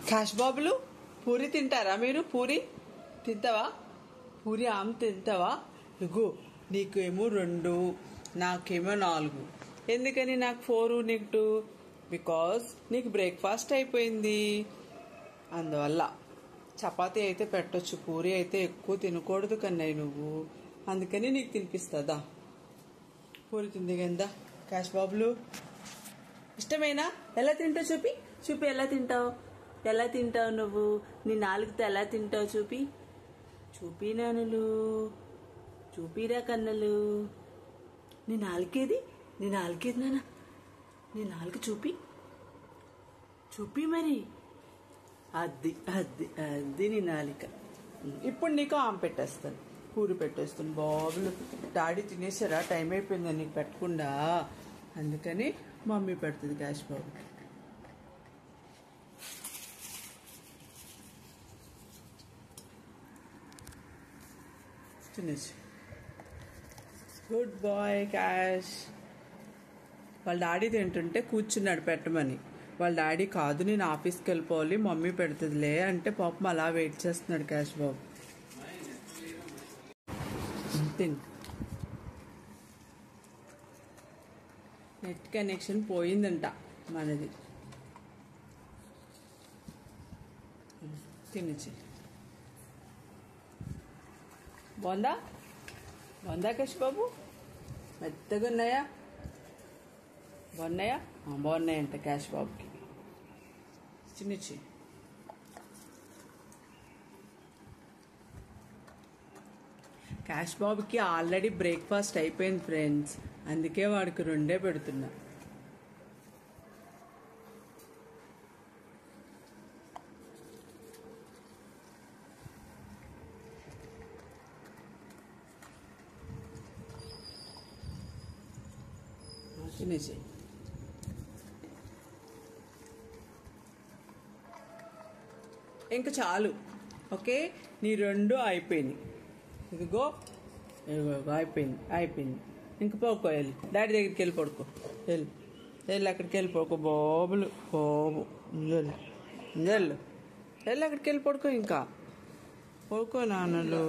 Cash బాబులు పూరి తింటారా మీరు? పూరి తింటావా? పూరి ఆమె తింటావా? ఇగో నీకేమో 2, నాకేమో 4. ఎందుకని నాకు 4 నీకు 2? బికాజ్ నీకు బ్రేక్ఫాస్ట్ అయిపోయింది. అందువల్ల చపాతీ అయితే పెట్టొచ్చు, పూరి అయితే ఎక్కువ తినకూడదు కన్నయ్య నువ్వు. అందుకని నీకు తినిపిస్తుందా? పూరి తింది కదా క్యాష్ బాబులు. ఇష్టమేనా? ఎలా తింటావు చూపి, చూపి ఎలా తింటావు, ఎలా తింటావు నువ్వు? నీ నాలుగుతో ఎలా తింటావు చూపి, చూపి నానులు, చూపిరా కన్నలు. నీ నాలుకేది, నీ నాలుకేది నాన్న, నీ నాలుగు చూపి, చూపి మరి. అది అది అది నీ నాలిక. ఇప్పుడు నీకు ఆమె పెట్టేస్తాను, పూరి పెట్టేస్తాను. బాబులు డాడీ తినేసారా? టైం అయిపోయిందా నీకు పెట్టకుండా? అందుకని మమ్మీ పెడుతుంది క్యాష్ బాబు. తినేసి గుడ్ బాయ్ క్యాష్. వాళ్ళ డాడీ తింటుంటే కూర్చున్నాడు పెట్టమని. వాళ్ళ డాడీ కాదు నేను ఆఫీస్కి వెళ్ళిపోవాలి మమ్మీ పెడుతుందిలే అంటే పాపం అలా వెయిట్ చేస్తున్నాడు క్యాష్ బాబు. తిన్. నెట్ కనెక్షన్ పోయిందంట మనది. తినచ్చి బాగుందా? బాగుందా క్యాష్ బాబు? మెత్తగా ఉన్నాయా? బాగున్నాయా? బాగున్నాయంట క్యాష్ బాబుకి. చిన్నచి క్యాష్ బాబుకి ఆల్రెడీ బ్రేక్ఫాస్ట్ అయిపోయింది ఫ్రెండ్స్, అందుకే వాడికి 2 పెడుతున్నా. తినేసి ఇంకా చాలు. ఓకే, నీ 2 అయిపోయినాయి. ఇదిగో అయిపోయింది అయిపోయింది. ఇంక పడుకో, వెళ్ళి డాడీ దగ్గరికి వెళ్ళి పడుకో. వెళ్ళి వెళ్ళి అక్కడికి వెళ్ళి పడుకో బాబులు. బాబు వెళ్ళు వెళ్ళు వెళ్ళి అక్కడికి వెళ్ళి పడుకో. ఇంకా పడుకో నాన్నలు.